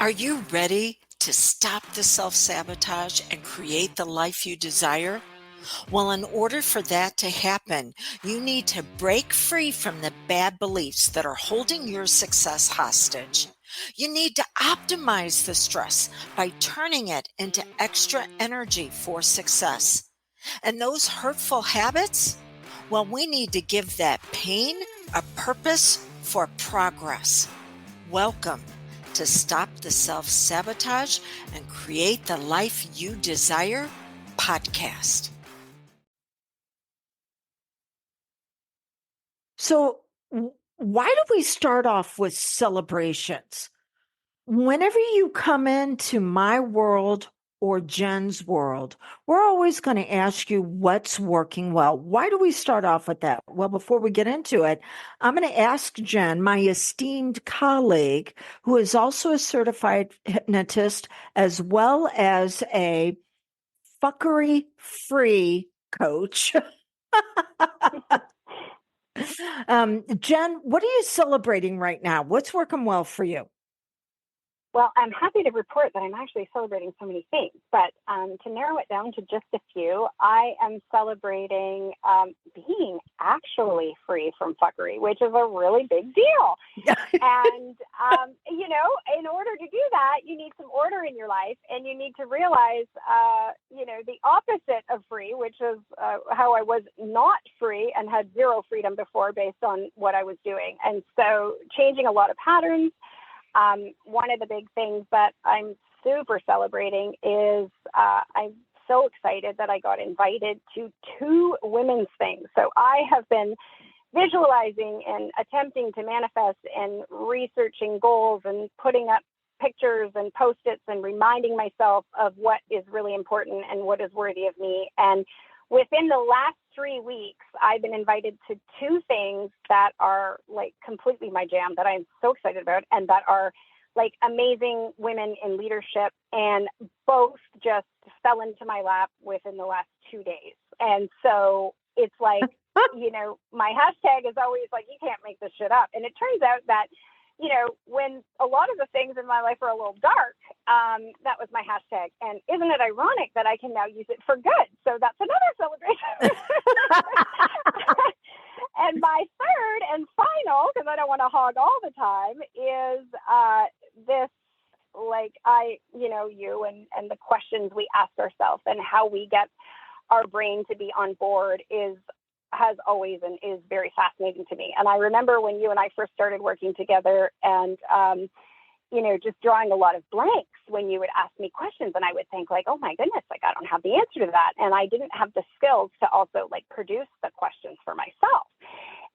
Are you ready to stop the self-sabotage and create the life you desire? Well, in order for that to happen, you need to break free from the bad beliefs that are holding your success hostage. You need to optimize the stress by turning it into extra energy for success. And those hurtful habits? Well, we need to give that pain a purpose for progress. Welcome to Stop the Self-Sabotage and Create the Life You Desire podcast. So, why do we start off with celebrations? Whenever you come into my world or Jen's world, we're always going to ask you what's working well. Why do we start off with that? Well, before we get into it, I'm going to ask Jenn, my esteemed colleague, who is also a certified hypnotist as well as a fuckery-free coach. Jenn, what are you celebrating right now? What's working well for you? Well, I'm happy to report that I'm actually celebrating so many things, but to narrow it down to just a few, I am celebrating being actually free from fuckery, which is a really big deal. And, in order to do that, you need some order in your life, and you need to realize, the opposite of free, which is how I was not free and had zero freedom before based on what I was doing. And so changing a lot of patterns. One of the big things that I'm super celebrating is I'm so excited that I got invited to 2 women's things. So I have been visualizing and attempting to manifest and researching goals and putting up pictures and Post-its and reminding myself of what is really important and what is worthy of me. And within the last 3 weeks, I've been invited to 2 things that are like completely my jam that I'm so excited about, and that are like amazing women in leadership, and both just fell into my lap within the last 2 days. And so it's like, my hashtag is always like, you can't make this shit up. And it turns out that, when a lot of the things in my life are a little dark, that was my hashtag. And isn't it ironic that I can now use it for good? So that's another celebration. And my third and final, because I don't want to hog all the time, is this, like, you and the questions we ask ourselves and how we get our brain to be on board has always and is very fascinating to me. And I remember when you and I first started working together, and just drawing a lot of blanks when you would ask me questions, and I would think like, oh my goodness, like I don't have the answer to that. And I didn't have the skills to also like produce the questions for myself.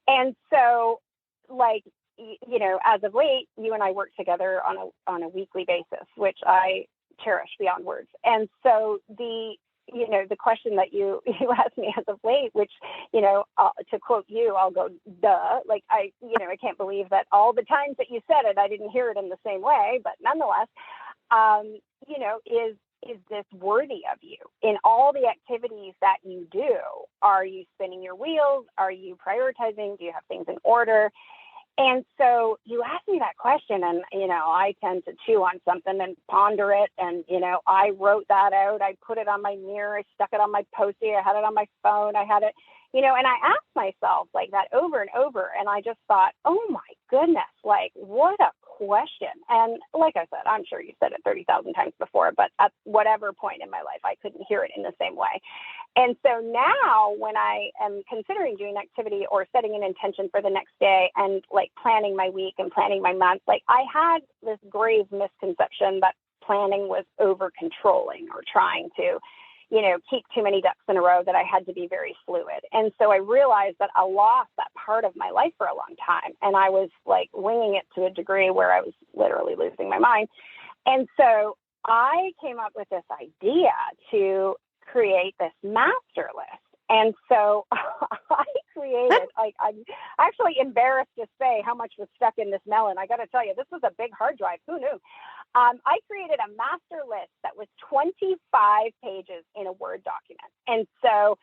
And so like, as of late, you and I work together on a weekly basis, which I cherish beyond words. And so the question that you asked me as of late, which, to quote you, I'll go, duh, like I can't believe that all the times that you said it, I didn't hear it in the same way, but nonetheless, is this worthy of you in all the activities that you do? Are you spinning your wheels? Are you prioritizing? Do you have things in order? And so you asked me that question, and, I tend to chew on something and ponder it. And, I wrote that out. I put it on my mirror. I stuck it on my Post-it. I had it on my phone. I had it, and I asked myself like that over and over. And I just thought, oh my goodness, like what a question. And like I said, I'm sure you said it 30,000 times before, but at whatever point in my life, I couldn't hear it in the same way. And so now when I am considering doing an activity or setting an intention for the next day and like planning my week and planning my month, like I had this grave misconception that planning was over controlling or trying to, keep too many ducks in a row, that I had to be very fluid. And so I realized that I lost that part of my life for a long time. And I was like winging it to a degree where I was literally losing my mind. And so I came up with this idea to create this master list. And so I created, like, I'm actually embarrassed to say how much was stuck in this melon. I got to tell you, this was a big hard drive. Who knew? I created a master list that was 25 pages in a Word document. And so,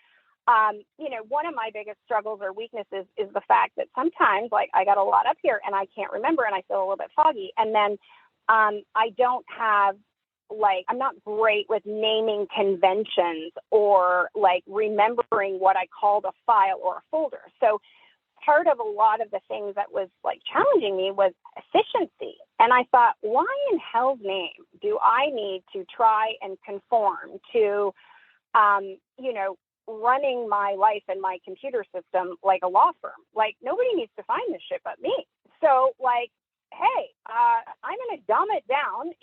one of my biggest struggles or weaknesses is the fact that sometimes, like, I got a lot up here and I can't remember and I feel a little bit foggy. And then I don't have I'm not great with naming conventions or remembering what I called a file or a folder. So part of a lot of the things that was challenging me was efficiency. And I thought, why in hell's name do I need to try and conform to, running my life and my computer system like a law firm? Nobody needs to find this shit but me. So hey, I'm going to dumb it down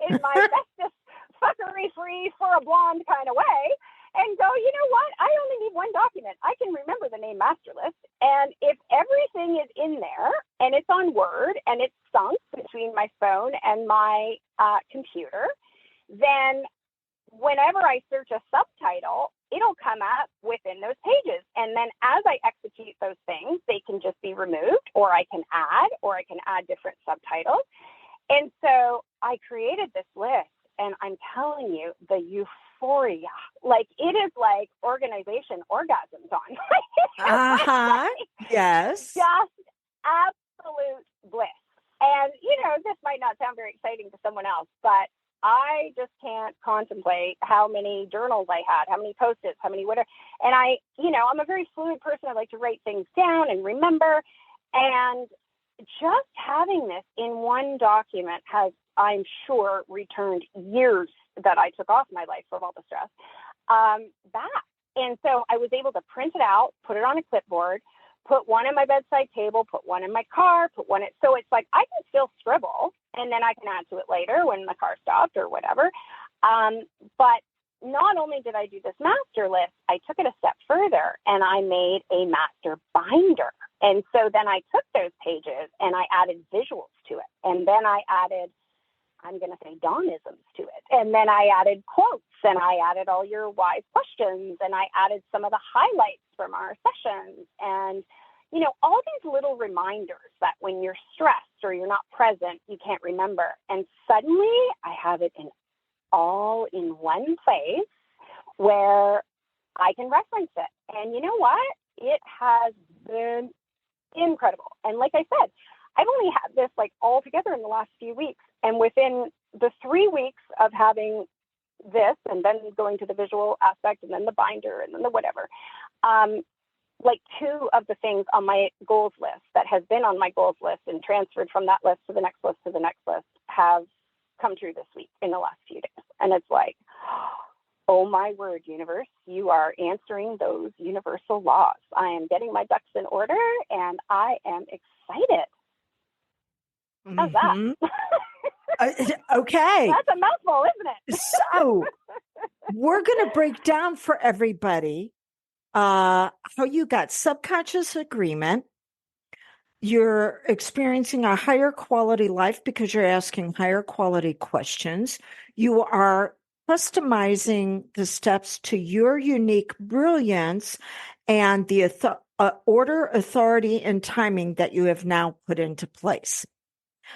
in my bestest fuckery free for a blonde kind of way and go, you know what? I only need one document. I can remember the name master list. And if everything is in there and it's on Word and it's sunk between my phone and my computer, then whenever I search a subtitle, it'll come up within those pages. And then as I execute those things, they can just be removed, or I can add different subtitles. And so I created this list, and I'm telling you, the euphoria, it is like organization orgasms on. Yes. Just absolute bliss. And, this might not sound very exciting to someone else, but I just can't contemplate how many journals I had, how many Post-its, how many whatever. And I'm a very fluid person. I like to write things down and remember. And just having this in one document has, I'm sure, returned years that I took off my life from all the stress back. And so I was able to print it out, put it on a clipboard, put one in my bedside table, put one in my car, so it's I can still scribble, and then I can add to it later when the car stopped or whatever. But not only did I do this master list, I took it a step further and I made a master binder. And so then I took those pages and I added visuals to it. And then I added, I'm going to say, Dawnisms to it. And then I added quotes, and I added all your wise questions, and I added some of the highlights from our sessions, and, all these little reminders that when you're stressed or you're not present, you can't remember. And suddenly I have it all in one place where I can reference it. And you know what? It has been incredible. And like I said, I've only had this all together in the last few weeks. And within the 3 weeks of having this, and then going to the visual aspect, and then the binder, and then the whatever, two of the things on my goals list that has been on my goals list and transferred from that list to the next list to the next list have come true this week in the last few days. And it's oh my word, universe, you are answering those universal laws. I am getting my ducks in order, and I am excited. How's that? Okay. That's a mouthful, isn't it? So we're going to break down for everybody how you got subconscious agreement. You're experiencing a higher quality life because you're asking higher quality questions. You are customizing the steps to your unique brilliance and the order, authority, and timing that you have now put into place.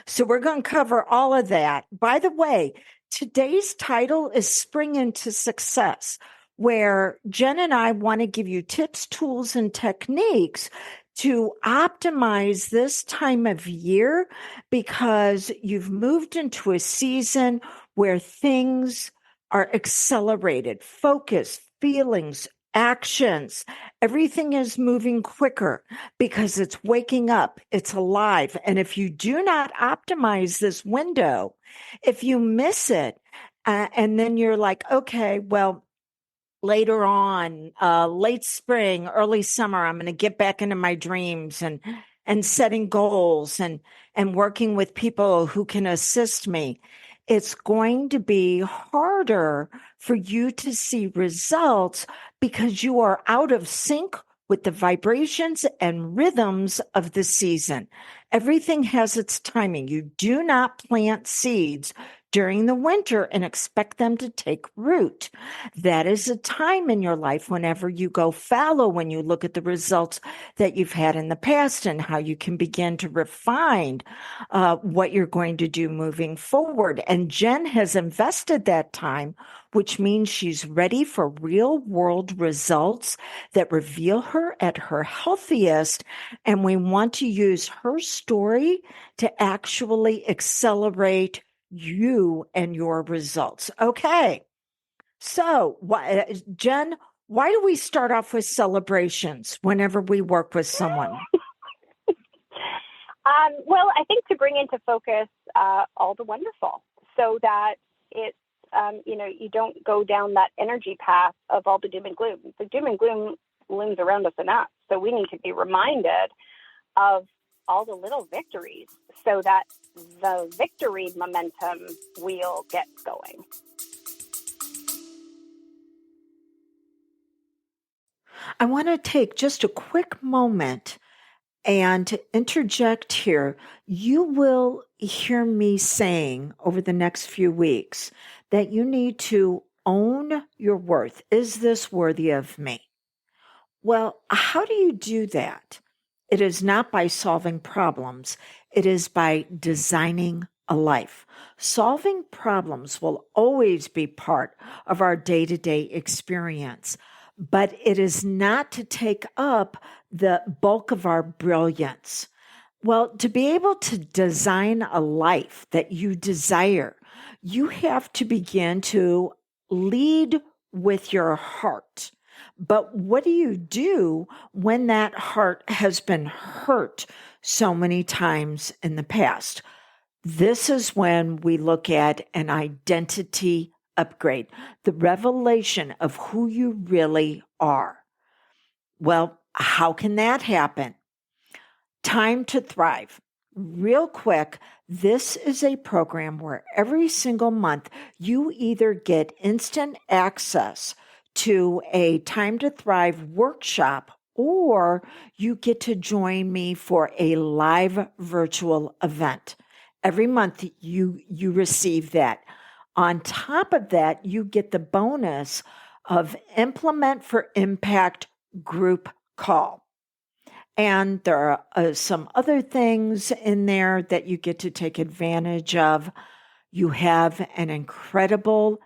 So we're going to cover all of that. By the way, today's title is Spring into Success, where Jen and I want to give you tips, tools, and techniques to optimize this time of year, because you've moved into a season where things are accelerated, focus, feelings, actions. Everything is moving quicker because it's waking up, it's alive. And if you do not optimize this window, if you miss it, and then you're like, okay, well, later on, late spring, early summer, I'm going to get back into my dreams and setting goals and working with people who can assist me. It's going to be harder for you to see results because you are out of sync with the vibrations and rhythms of the season. Everything has its timing. You do not plant seeds during the winter and expect them to take root. That is a time in your life whenever you go fallow, when you look at the results that you've had in the past and how you can begin to refine what you're going to do moving forward. And Jen has invested that time, which means she's ready for real world results that reveal her at her healthiest. And we want to use her story to actually accelerate you and your results. Okay. So, Jen, why do we start off with celebrations whenever we work with someone? Well, I think to bring into focus all the wonderful, so that it's you don't go down that energy path of all the doom and gloom. The doom and gloom looms around us enough, so we need to be reminded of all the little victories, so that the victory momentum wheel gets going. I want to take just a quick moment and interject here. You will hear me saying over the next few weeks that you need to own your worth. Is this worthy of me? Well, how do you do that? It is not by solving problems, it is by designing a life. Solving problems will always be part of our day to day experience, but it is not to take up the bulk of our brilliance. Well, to be able to design a life that you desire, you have to begin to lead with your heart. But what do you do when that heart has been hurt so many times in the past? This is when we look at an identity upgrade, the revelation of who you really are. Well, how can that happen? Time to Thrive. Real quick, this is a program where every single month you either get instant access to a Time to Thrive workshop, or you get to join me for a live virtual event. Every month you receive that. On top of that, you get the bonus of Implement for Impact group call. And there are some other things in there that you get to take advantage of. You have an incredible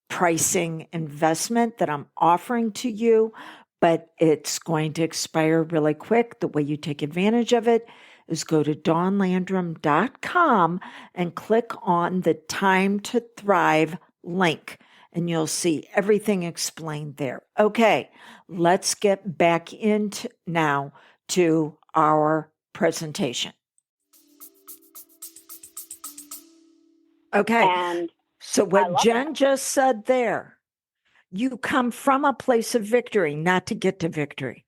pricing investment that I'm offering to you, but it's going to expire really quick. The way you take advantage of it is go to dawnlandrum.com and click on the Time to Thrive link, and you'll see everything explained there. Okay, let's get back into now to our presentation. Okay. And so what Jen just said there, you come from a place of victory, not to get to victory.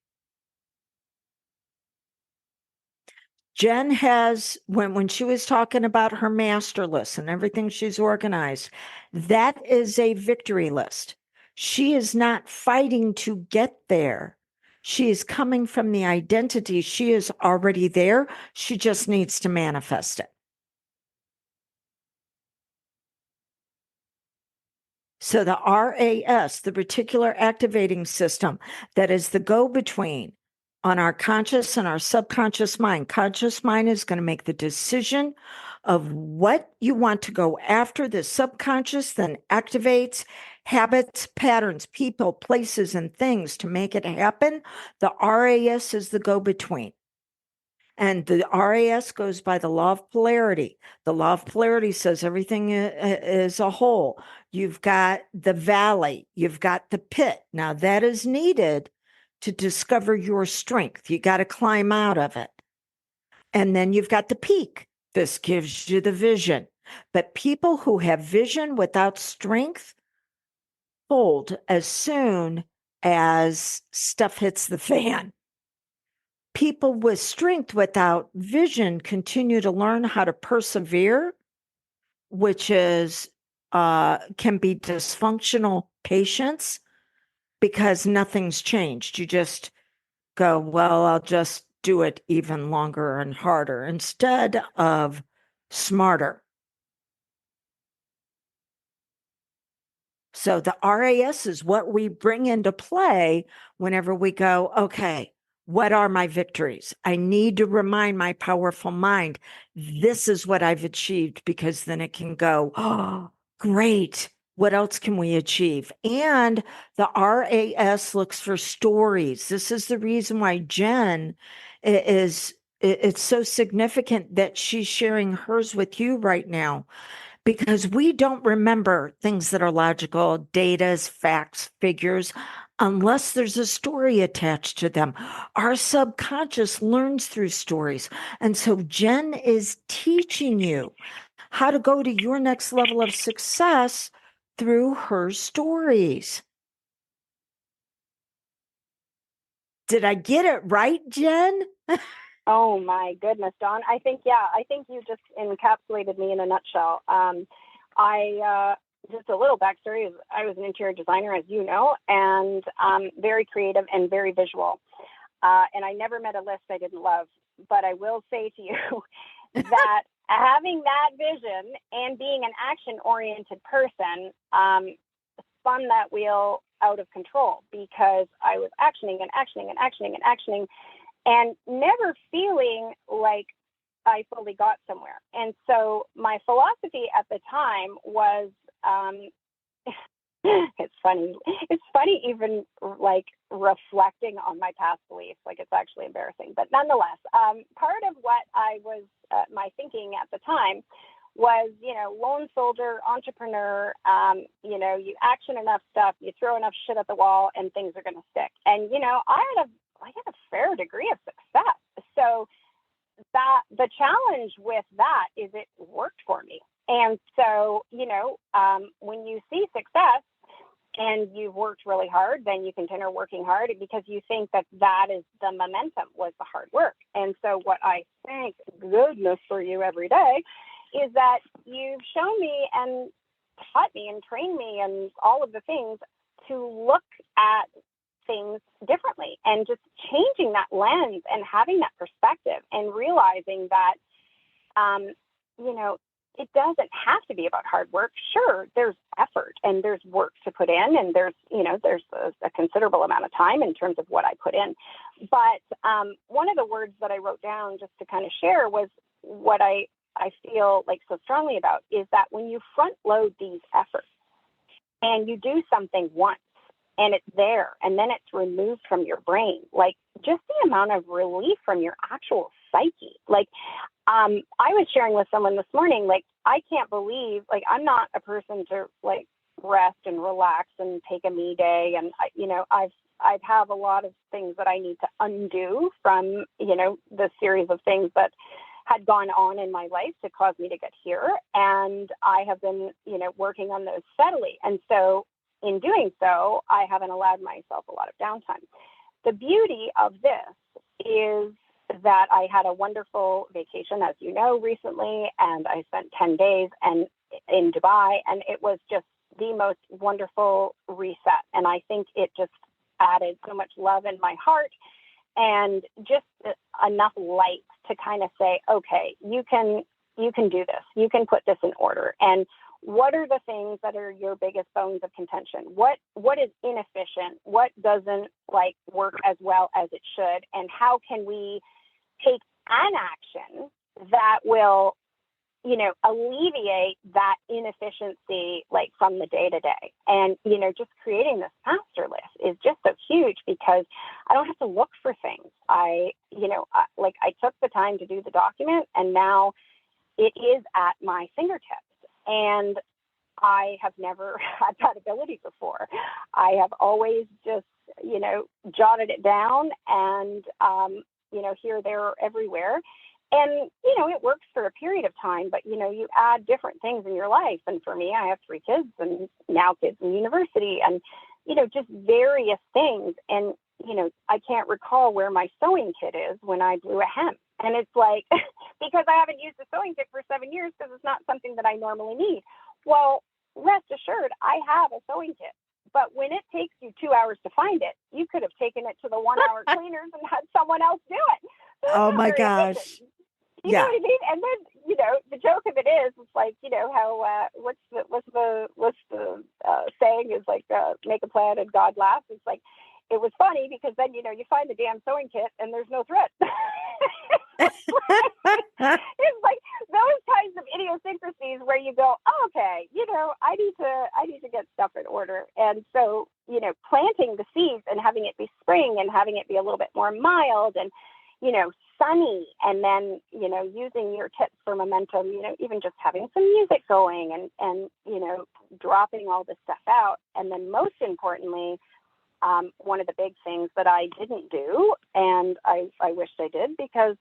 Jen has, when she was talking about her master list and everything she's organized, that is a victory list. She is not fighting to get there. She is coming from the identity. She is already there. She just needs to manifest it. So the RAS, the reticular activating system, that is the go-between on our conscious and our subconscious mind. Conscious mind is going to make the decision of what you want to go after. The subconscious then activates habits, patterns, people, places, and things to make it happen. The RAS is the go-between. And the RAS goes by the law of polarity. The law of polarity says everything is a whole. You've got the valley, you've got the pit. Now that is needed to discover your strength. You got to climb out of it. And then you've got the peak. This gives you the vision. But people who have vision without strength fold as soon as stuff hits the fan. People with strength without vision continue to learn how to persevere, which is can be dysfunctional patience, because nothing's changed. You just go, well, I'll just do it even longer and harder instead of smarter. So the RAS is what we bring into play whenever we go, okay, what are my victories? I need to remind my powerful mind, this is what I've achieved, because then it can go, oh, great. What else can we achieve? And the RAS looks for stories. This is the reason why Jenn it's so significant that she's sharing hers with you right now, because we don't remember things that are logical, datas, facts, figures, unless there's a story attached to them. Our subconscious learns through stories. And so Jenn is teaching you how to go to your next level of success through her stories. Did I get it right, Jenn? Oh my goodness, Dawn. I think you just encapsulated me in a nutshell. Just a little backstory is I was an interior designer, as you know, and very creative and very visual. And I never met a list I didn't love. But I will say to you that having that vision and being an action-oriented person spun that wheel out of control, because I was actioning and actioning and actioning and actioning and never feeling like I fully got somewhere. And so my philosophy at the time was, it's funny even like reflecting on my past beliefs, like it's actually embarrassing, but nonetheless, part of what I was, my thinking at the time was, lone soldier, entrepreneur, you action enough stuff, you throw enough shit at the wall and things are going to stick. And, I had a fair degree of success. So that the challenge with that is it worked for me. And so, when you see success and you've worked really hard, then you continue working hard because you think that is the momentum, was the hard work. And so what I thank goodness for you every day is that you've shown me and taught me and trained me and all of the things to look at things differently, and just changing that lens and having that perspective and realizing that, it doesn't have to be about hard work. Sure, there's effort and there's work to put in, and there's a considerable amount of time in terms of what I put in. But one of the words that I wrote down just to kind of share was what I feel like so strongly about is that when you front load these efforts and you do something once and it's there and then it's removed from your brain, like just the amount of relief from your actual psyche. Like I was sharing with someone this morning, like I can't believe, like I'm not a person to like rest and relax and take a me day. And I've have a lot of things that I need to undo from, the series of things that had gone on in my life to cause me to get here. And I have been, working on those steadily. And so in doing so, I haven't allowed myself a lot of downtime. The beauty of this is that I had a wonderful vacation, as you know, recently, and I spent 10 days in Dubai, and it was just the most wonderful reset. And I think it just added so much love in my heart and just enough light to kind of say, okay, you can do this. You can put this in order. And what are the things that are your biggest bones of contention? What is inefficient? What doesn't like work as well as it should? And how can we take an action that will, alleviate that inefficiency, like from the day to day? And, just creating this master list is just so huge because I don't have to look for things. I took the time to do the document, and now it is at my fingertips. And I have never had that ability before. I have always just, jotted it down and, here, there, or everywhere. And, it works for a period of time, but, you add different things in your life. And for me, I have 3 kids and now kids in university and, just various things. And, I can't recall where my sewing kit is when I blew a hem. And it's like, because I haven't used a sewing kit for 7 years because it's not something that I normally need. Well, rest assured, I have a sewing kit. But when it takes you 2 hours to find it, you could have taken it to the 1 hour cleaners and had someone else do it. So oh my gosh. efficient. You know Yeah. what I mean? And then, the joke of it is, it's like, how what's the saying is like, make a plan and God laughs. It's like, it was funny because then, you find the damn sewing kit and there's no thread. It's like those kinds of idiosyncrasies where you go, oh, okay, I need to get stuff in order. And so, planting the seeds and having it be spring and having it be a little bit more mild and, sunny, and then, using your tips for momentum, even just having some music going and, dropping all this stuff out. And then most importantly, one of the big things that I didn't do, and I wished I did, because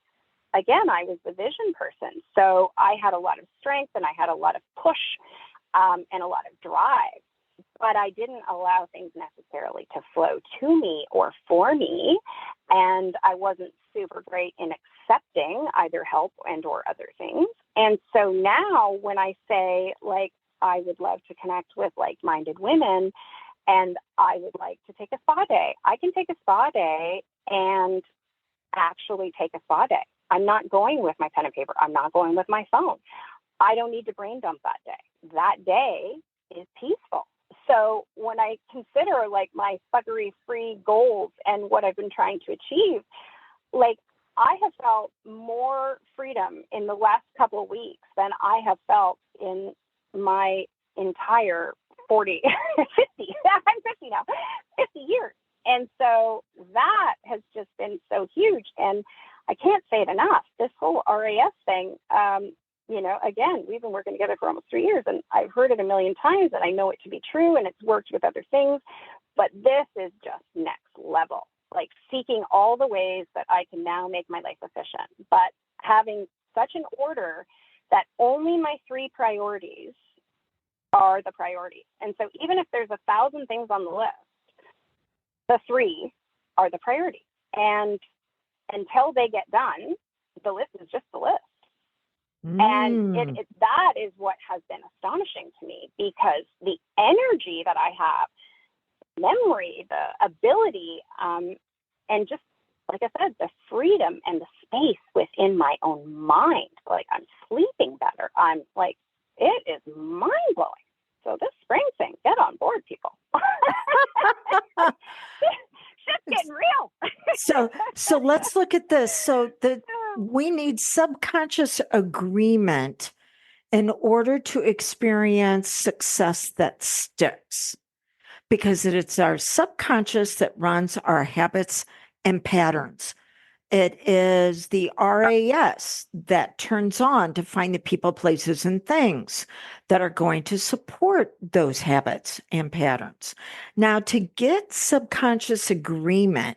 again, I was the vision person. So I had a lot of strength and I had a lot of push and a lot of drive, but I didn't allow things necessarily to flow to me or for me. And I wasn't super great in accepting either help and or other things. And so now when I say, like, I would love to connect with like-minded women and I would like to take a spa day, I can take a spa day and actually take a spa day. I'm not going with my pen and paper. I'm not going with my phone. I don't need to brain dump that day. That day is peaceful. So when I consider like my fuckery-free goals and what I've been trying to achieve, like I have felt more freedom in the last couple of weeks than I have felt in my entire 40, 50, I'm 50 now, 50 years. And so that has just been so huge. And I can't say it enough. This whole RAS thing, again, we've been working together for almost 3 years and I've heard it a million times and I know it to be true and it's worked with other things, but this is just next level, like seeking all the ways that I can now make my life efficient, but having such an order that only my 3 priorities are the priorities. And so even if there's 1,000 things on the list, the 3 are the priority. And until they get done, the list is just the list. And that is what has been astonishing to me, because the energy that I have, memory, the ability, and just, like I said, the freedom and the space within my own mind, like I'm sleeping better. I'm like, it is mind blowing. So this spring thing, get on board, people. Shit's getting real. So let's look at this. So we need subconscious agreement in order to experience success that sticks, because it's our subconscious that runs our habits and patterns. It is the RAS that turns on to find the people, places, and things that are going to support those habits and patterns. Now, to get subconscious agreement,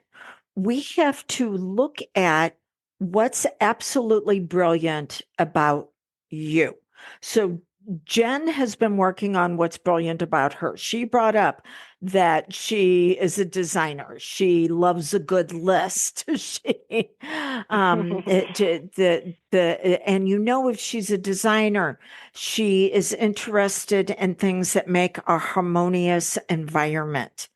we have to look at what's absolutely brilliant about you. So Jen has been working on what's brilliant about her. She brought up that she is a designer. She loves a good list. She, and if she's a designer, she is interested in things that make a harmonious environment.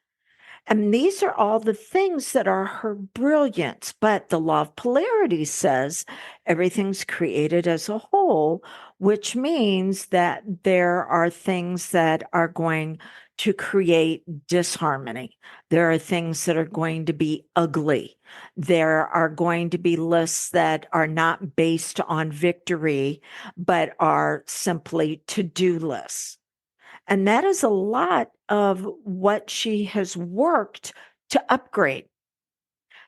And these are all the things that are her brilliance. But the law of polarity says everything's created as a whole, which means that there are things that are going to create disharmony. There are things that are going to be ugly. There are going to be lists that are not based on victory, but are simply to-do lists. And that is a lot of what she has worked to upgrade,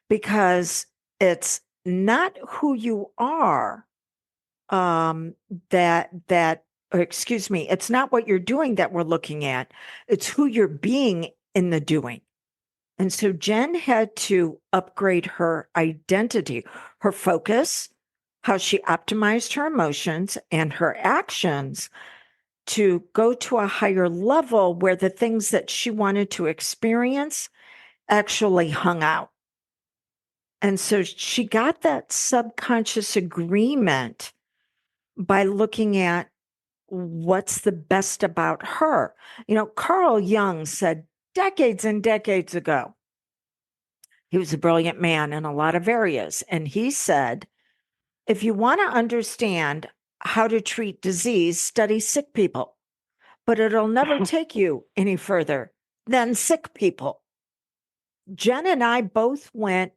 because it's not who you are, it's not what you're doing that we're looking at. It's who you're being in the doing. And so Jen had to upgrade her identity, her focus, how she optimized her emotions and her actions to go to a higher level where the things that she wanted to experience actually hung out. And so she got that subconscious agreement by looking at what's the best about her. Carl Jung said decades and decades ago, he was a brilliant man in a lot of areas. And he said, If you want to understand how to treat disease, study sick people, but it'll never take you any further than sick people. Jen and I both went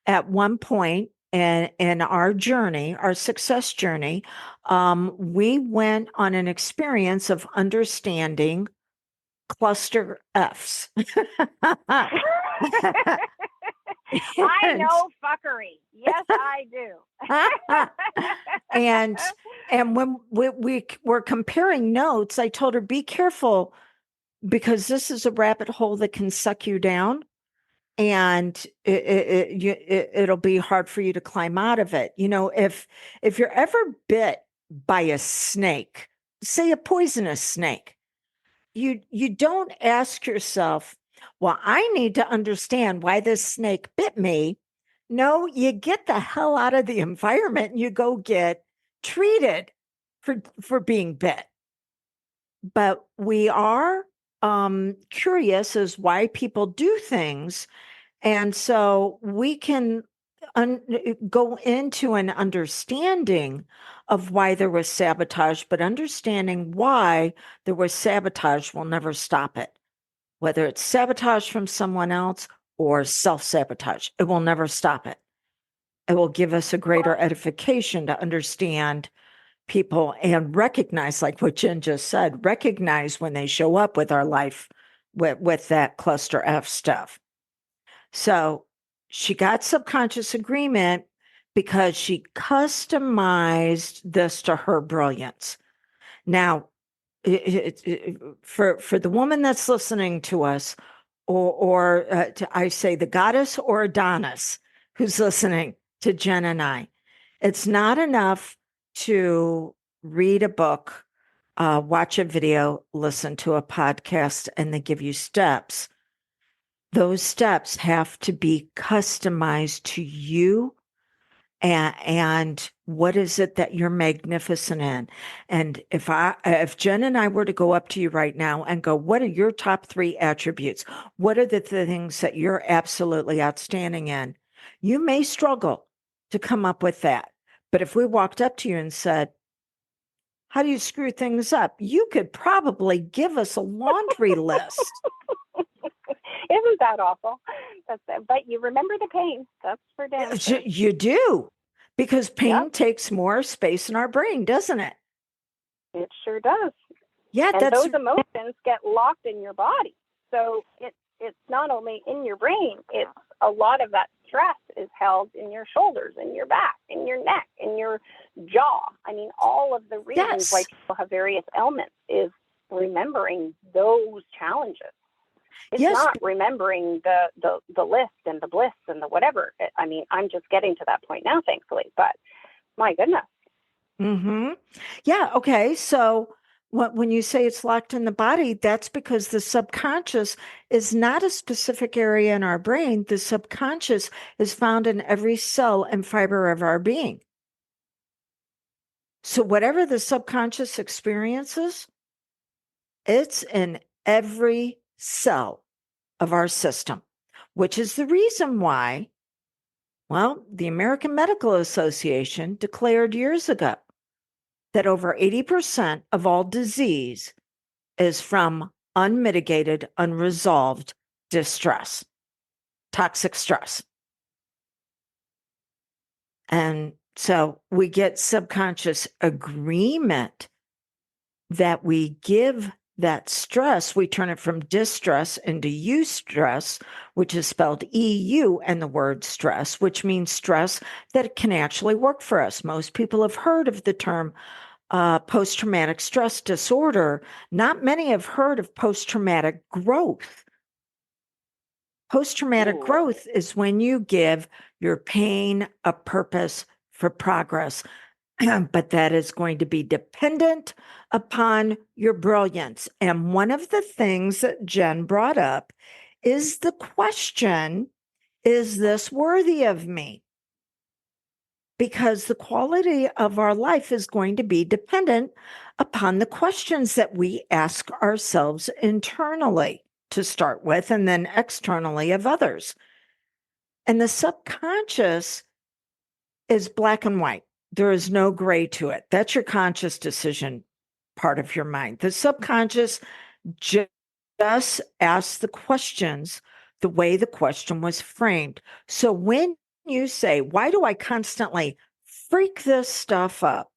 at one point in our journey, our success journey. We went on an experience of understanding cluster Fs. I know fuckery. Yes, I do. and when we were comparing notes, I told her, be careful because this is a rabbit hole that can suck you down, and it'll be hard for you to climb out of it. If you're ever bit by a snake, say a poisonous snake, you don't ask yourself, well, I need to understand why this snake bit me. No, you get the hell out of the environment and you go get treated for being bit. But we are curious as why people do things. And so we can go into an understanding of why there was sabotage, but understanding why there was sabotage will never stop it. Whether it's sabotage from someone else or self-sabotage, it will never stop it. It will give us a greater edification to understand people and recognize, like what Jen just said, recognize when they show up with our life with that cluster F stuff. So she got subconscious agreement because she customized this to her brilliance. Now, for the woman that's listening to us, or I say the goddess or Adonis who's listening to Jen and I, it's not enough to read a book, watch a video, listen to a podcast, and they give you steps. Those steps have to be customized to you and what is it that you're magnificent in. And if Jen and I were to go up to you right now and go, what are your top 3 attributes? What are the things that you're absolutely outstanding in? You may struggle to come up with that. But if we walked up to you and said, how do you screw things up? You could probably give us a laundry list. Isn't that awful? But you remember the pain. That's for damn sure. You do, because pain takes more space in our brain, doesn't it? It sure does. Yeah, and those emotions get locked in your body. So it's not only in your brain, it's a lot of that stress is held in your shoulders, in your back, in your neck, in your jaw. I mean, all of the reasons why people have various ailments is remembering those challenges. It's not remembering the list and the bliss and the whatever. I mean, I'm just getting to that point now, thankfully, but my goodness. Mm-hmm. Yeah. Okay. So when you say it's locked in the body, that's because the subconscious is not a specific area in our brain. The subconscious is found in every cell and fiber of our being. So whatever the subconscious experiences, it's in every cell of our system, which is the reason why, well, the American Medical Association declared years ago that over 80% of all disease is from unmitigated, unresolved distress, toxic stress. And so we get subconscious agreement that we give that stress, we turn it from distress into eustress, which is spelled EU and the word stress, which means stress that can actually work for us. Most people have heard of the term post-traumatic stress disorder. Not many have heard of post-traumatic growth. Post-traumatic growth is when you give your pain a purpose for progress. But that is going to be dependent upon your brilliance. And one of the things that Jen brought up is the question, is this worthy of me? Because the quality of our life is going to be dependent upon the questions that we ask ourselves internally to start with, and then externally of others. And the subconscious is black and white. There is no gray to it. That's your conscious decision part of your mind. The subconscious just asks the questions the way the question was framed. So when you say, why do I constantly freak this stuff up?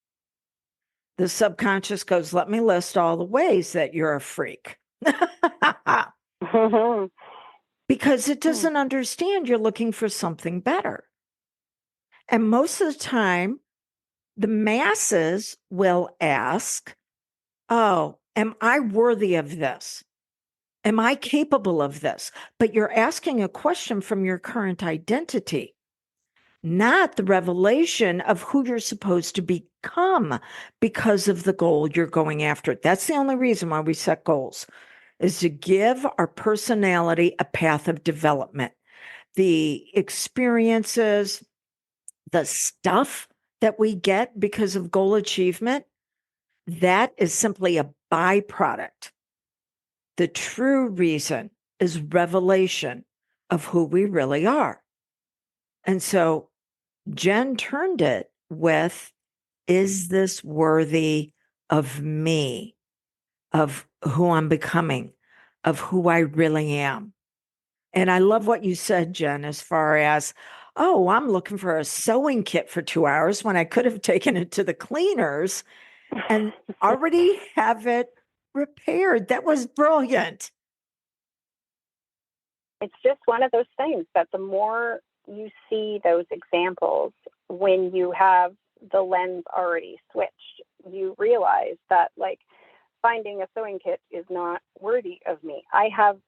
The subconscious goes, let me list all the ways that you're a freak. Because it doesn't understand you're looking for something better. And most of the time, the masses will ask, oh, am I worthy of this? Am I capable of this? But you're asking a question from your current identity, not the revelation of who you're supposed to become because of the goal you're going after. That's the only reason why we set goals, is to give our personality a path of development. The experiences, the stuff that we get because of goal achievement, that is simply a byproduct. The true reason is revelation of who we really are. And so Jen turned it with, is this worthy of me, of who I'm becoming, of who I really am? And I love what you said, Jen, as far as, oh, I'm looking for a sewing kit for 2 hours when I could have taken it to the cleaners and already have it repaired. That was brilliant. It's just one of those things that the more you see those examples, when you have the lens already switched, you realize that, like, finding a sewing kit is not worthy of me. I have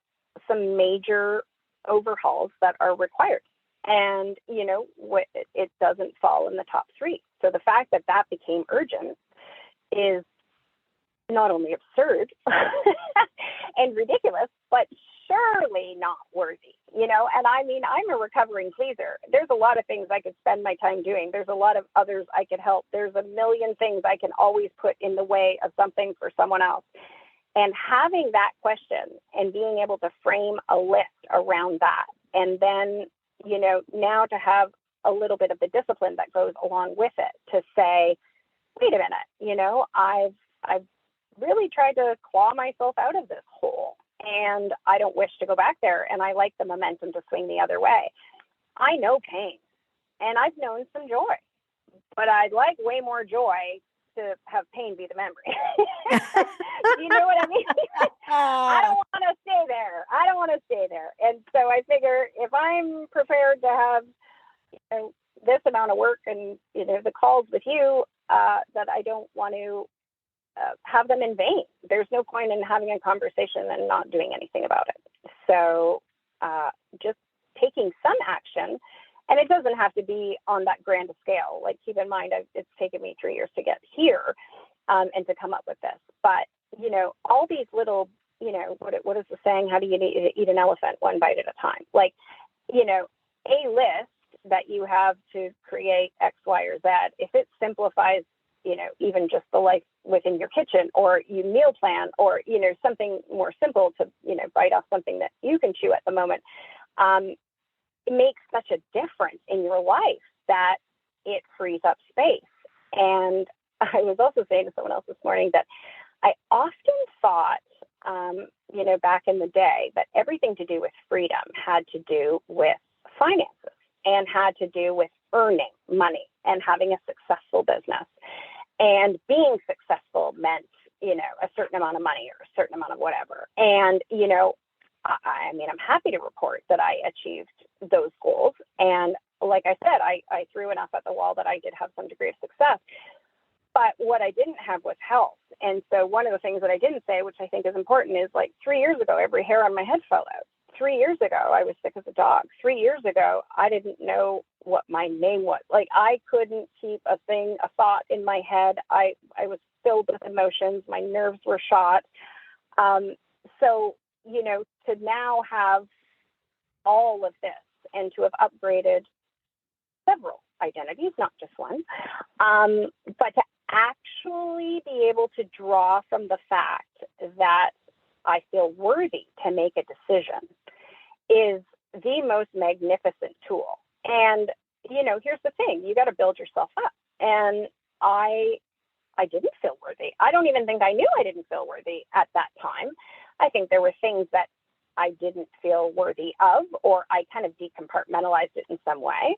some major overhauls that are required. And, it doesn't fall in the top 3. So the fact that that became urgent is not only absurd and ridiculous, but surely not worthy, And I mean, I'm a recovering pleaser. There's a lot of things I could spend my time doing. There's a lot of others I could help. There's a million things I can always put in the way of something for someone else. And having that question and being able to frame a list around that, and then, now to have a little bit of the discipline that goes along with it to say, wait a minute, I've really tried to claw myself out of this hole, and I don't wish to go back there. And I like the momentum to swing the other way. I know pain, and I've known some joy, but I'd like way more joy to have pain be the memory. You know what I mean? I don't want to stay there. And so I figure if I'm prepared to have this amount of work and the calls with you, that I don't want to have them in vain. There's no point in having a conversation and not doing anything about it. So just taking some action, and it doesn't have to be on that grand scale. Like, keep in mind, it's taken me 3 years to get here and to come up with this. But, all these little, what is the saying? How do you eat an elephant one bite at a time? Like, a list that you have to create X, Y, or Z, if it simplifies, even just the life within your kitchen, or you meal plan, or, something more simple to, bite off something that you can chew at the moment, it makes such a difference in your life that it frees up space. And I was also saying to someone else this morning that I often thought, back in the day, that everything to do with freedom had to do with finances and had to do with earning money and having a successful business. And being successful meant, a certain amount of money or a certain amount of whatever. And, I mean, I'm happy to report that I achieved those goals. And like I said, I threw enough at the wall that I did have some degree of success. But what I didn't have was health. And so one of the things that I didn't say, which I think is important, is, like, 3 years ago, every hair on my head fell out. 3 years ago, I was sick as a dog. 3 years ago, I didn't know what my name was. Like, I couldn't keep a thought in my head. I was filled with emotions. My nerves were shot. So, to now have all of this and to have upgraded several identities, not just one, but to actually be able to draw from the fact that I feel worthy to make a decision is the most magnificent tool. And, here's the thing, you got to build yourself up. And I didn't feel worthy. I don't even think I knew I didn't feel worthy at that time. I think there were things that I didn't feel worthy of, or I kind of decompartmentalized it in some way.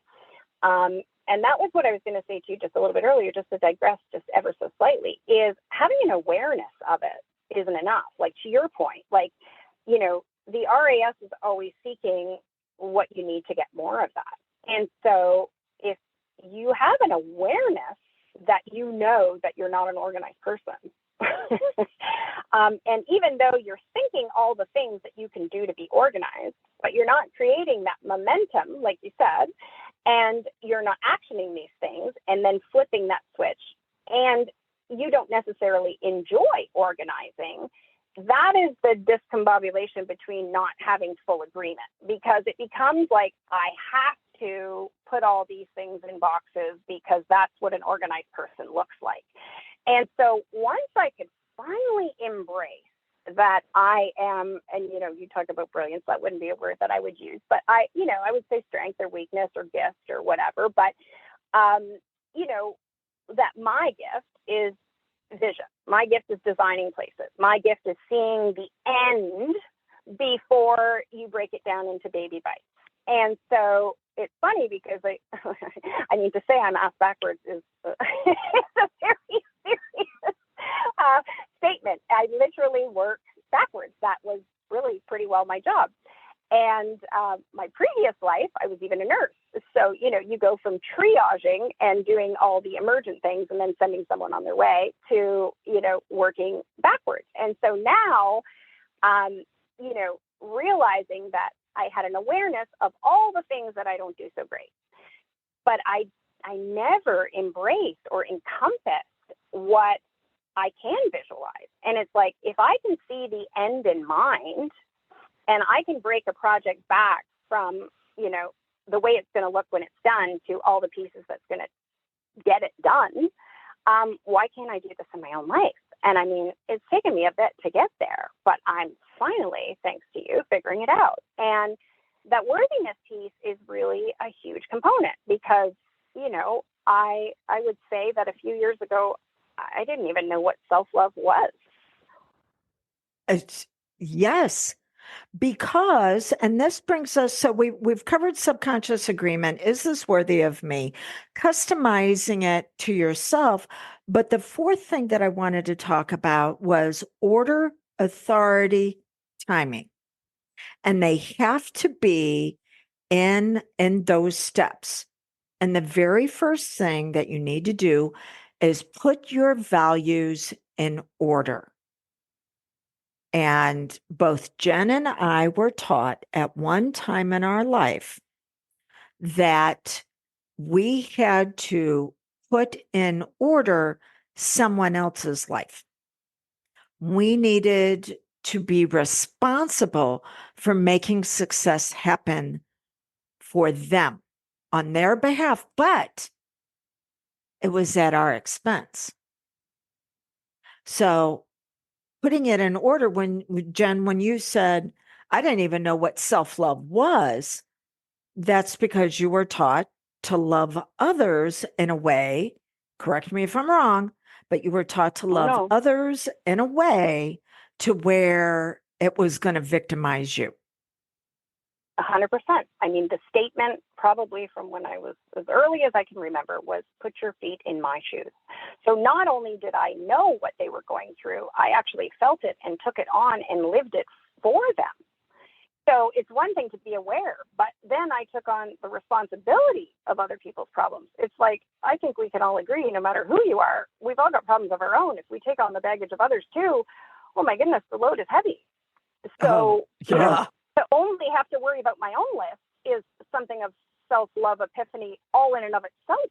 And that was what I was going to say to you just a little bit earlier, just to digress just ever so slightly, is having an awareness of it isn't enough. Like, to your point, like, you know, the RAS is always seeking what you need to get more of that. And so if you have an awareness that you know that you're not an organized person, and even though you're thinking all the things that you can do to be organized, but you're not creating that momentum, like you said, and you're not actioning these things and then flipping that switch, and you don't necessarily enjoy organizing, that is the discombobulation between not having full agreement, because it becomes like, I have to put all these things in boxes because that's what an organized person looks like. And so once I could finally embrace that I am, and you know, you talk about brilliance, that wouldn't be a word that I would use, but I would say strength or weakness or gift or whatever. But, that my gift is vision. My gift is designing places. My gift is seeing the end before you break it down into baby bites. And so it's funny because I need to say I'm asked backwards is a very serious statement. I literally work backwards. That was really pretty well my job. And my previous life, I was even a nurse. So, you go from triaging and doing all the emergent things and then sending someone on their way to, working backwards. And so now, realizing that I had an awareness of all the things that I don't do so great, but I never embraced or encompassed what I can visualize. And it's like, if I can see the end in mind, and I can break a project back from, the way it's going to look when it's done to all the pieces that's going to get it done, why can't I do this in my own life? And I mean, it's taken me a bit to get there, but I'm finally, thanks to you, figuring it out. And that worthiness piece is really a huge component because, I would say that a few years ago, I didn't even know what self-love was. Yes, because, and this brings us, so we've covered subconscious agreement. Is this worthy of me? Customizing it to yourself. But the fourth thing that I wanted to talk about was order, authority, timing. And they have to be in those steps. And the very first thing that you need to do is put your values in order. And both Jen and I were taught at one time in our life that we had to put in order someone else's life. We needed to be responsible for making success happen for them on their behalf, but it was at our expense. So putting it in order, when Jen, when you said, I didn't even know what self-love was, that's because you were taught to love others in a way, correct me if I'm wrong, but you were taught to love others in a way to where it was going to victimize you. 100%. I mean, the statement probably from when I was as early as I can remember was, put your feet in my shoes. So not only did I know what they were going through, I actually felt it and took it on and lived it for them. So it's one thing to be aware, but then I took on the responsibility of other people's problems. It's like, I think we can all agree, no matter who you are, we've all got problems of our own. If we take on the baggage of others too, oh my goodness, the load is heavy. So to only have to worry about my own list is something of self-love epiphany all in and of itself.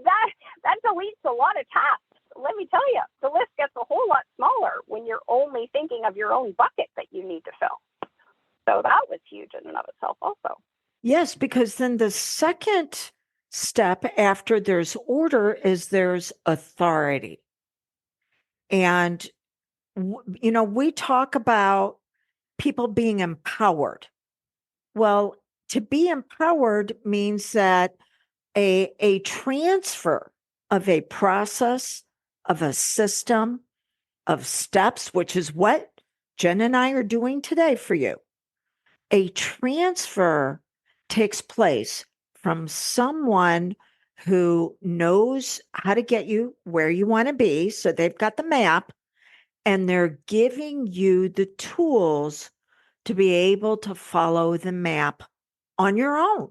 that deletes a lot of tasks. Let me tell you, the list gets a whole lot smaller when you're only thinking of your own bucket that you need to fill. So that was huge in and of itself also. Yes, because then the second step after there's order is there's authority. And, we talk about people being empowered. Well, to be empowered means that a transfer of a process, of a system, of steps, which is what Jen and I are doing today for you. A transfer takes place from someone who knows how to get you where you want to be. So they've got the map and they're giving you the tools to be able to follow the map on your own.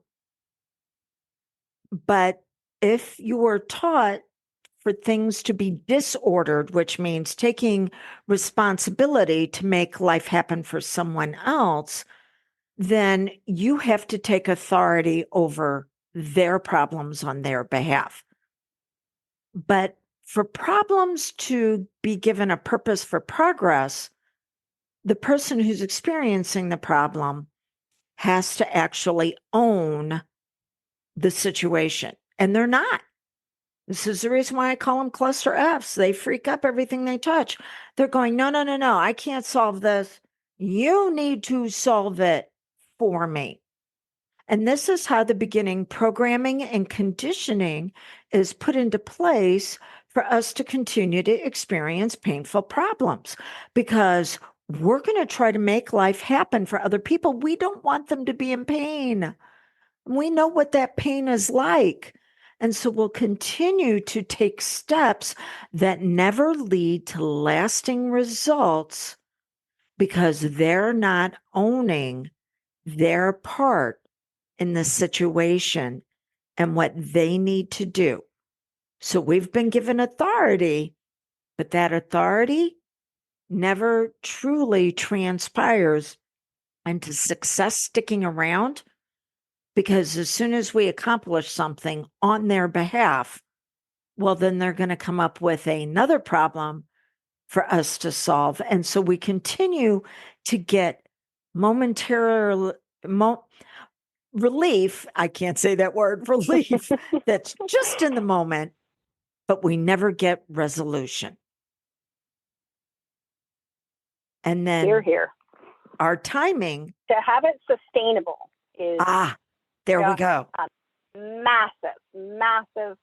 But if you were taught for things to be disordered, which means taking responsibility to make life happen for someone else, then you have to take authority over their problems on their behalf. But for problems to be given a purpose for progress, the person who's experiencing the problem has to actually own the situation. And they're not. This is the reason why I call them cluster Fs. They freak up everything they touch. They're going, no, no, no, no, I can't solve this. You need to solve it for me. And this is how the beginning programming and conditioning is put into place for us to continue to experience painful problems, because we're going to try to make life happen for other people. We don't want them to be in pain. We know what that pain is like. And so we'll continue to take steps that never lead to lasting results because they're not owning their part in the situation and what they need to do. So we've been given authority, but that authority never truly transpires into success sticking around, because as soon as we accomplish something on their behalf, well, then they're going to come up with another problem for us to solve. And so we continue to get momentary relief. I can't say that word, relief, that's just in the moment, but we never get resolution. And then Here. our timing. To have it sustainable is there we go. Massive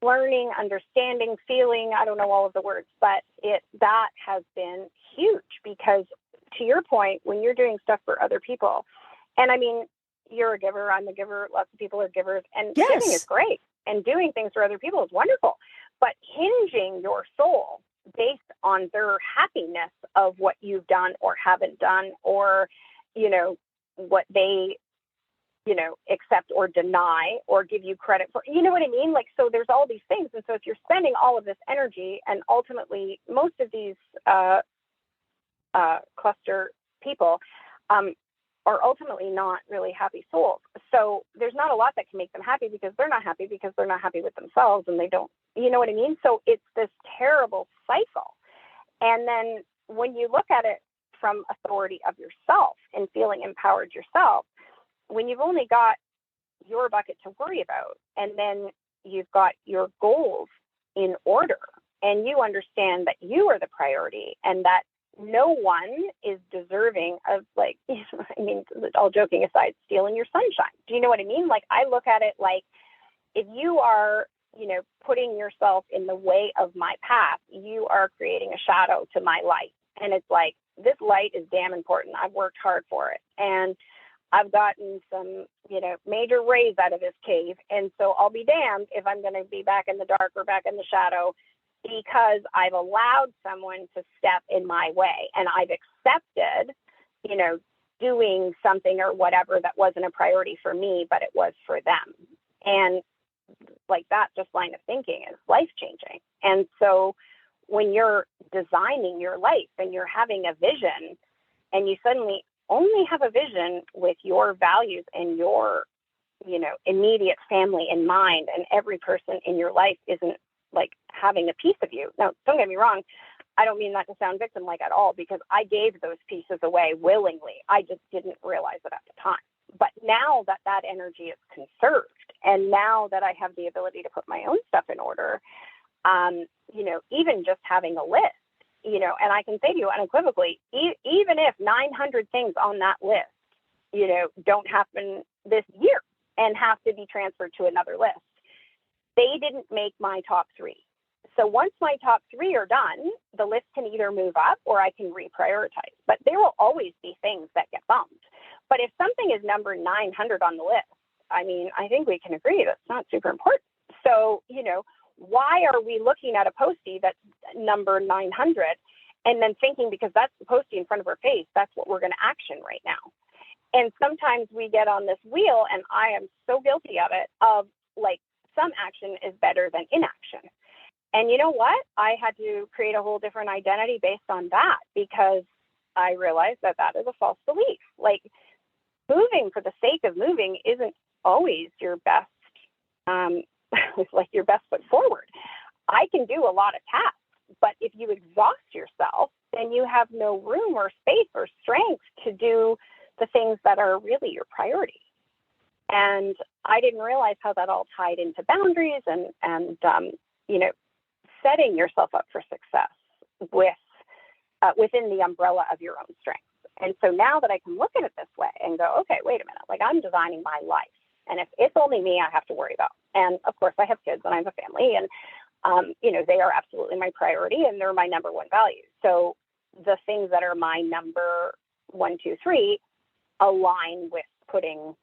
learning, understanding, feeling. I don't know all of the words, but that has been huge, because to your point, when you're doing stuff for other people, and I mean, you're a giver, I'm a giver, lots of people are givers, and giving is great, and doing things for other people is wonderful, but hinging your soul based on their happiness of what you've done or haven't done, or, what they, accept or deny or give you credit for, you know what I mean? Like, so there's all these things. And so if you're spending all of this energy, and ultimately most of these cluster people are ultimately not really happy souls. So there's not a lot that can make them happy, because they're not happy with themselves, and they don't, you know what I mean? So it's this terrible cycle. And then when you look at it from authority of yourself and feeling empowered yourself, when you've only got your bucket to worry about, and then you've got your goals in order, and you understand that you are the priority, and that no one is deserving of, like, I mean, all joking aside, stealing your sunshine. Do you know what I mean? Like, I look at it like, if you are, putting yourself in the way of my path, you are creating a shadow to my light. And it's like, this light is damn important. I've worked hard for it. And I've gotten some, major rays out of this cave. And so I'll be damned if I'm going to be back in the dark or back in the shadow, because I've allowed someone to step in my way, and I've accepted, doing something or whatever that wasn't a priority for me, but it was for them. And like, that just line of thinking is life changing. And so when you're designing your life and you're having a vision, and you suddenly only have a vision with your values and your, immediate family in mind, and every person in your life isn't like having a piece of you. Now, don't get me wrong. I don't mean that to sound victim-like at all, because I gave those pieces away willingly. I just didn't realize it at the time. But now that that energy is conserved, and now that I have the ability to put my own stuff in order, even just having a list, and I can say to you unequivocally, even if 900 things on that list, don't happen this year, and have to be transferred to another list. They didn't make my top 3. So once my top 3 are done, the list can either move up or I can reprioritize. But there will always be things that get bumped. But if something is number 900 on the list, I mean, I think we can agree that's not super important. So, why are we looking at a postie that's number 900 and then thinking because that's the postie in front of our face, that's what we're going to action right now? And sometimes we get on this wheel, and I am so guilty of it, of like some action is better than inaction. And you know what? I had to create a whole different identity based on that, because I realized that is a false belief. Like, moving for the sake of moving isn't always your best, like your best foot forward. I can do a lot of tasks, but if you exhaust yourself, then you have no room or space or strength to do the things that are really your priority. And I didn't realize how that all tied into boundaries and setting yourself up for success within the umbrella of your own strengths. And so now that I can look at it this way and go, okay, wait a minute, like I'm designing my life. And if it's only me, I have to worry about. And of course, I have kids and I have a family, and they are absolutely my priority and they're my number one value. So the things that are my number 1, 2, 3 align with putting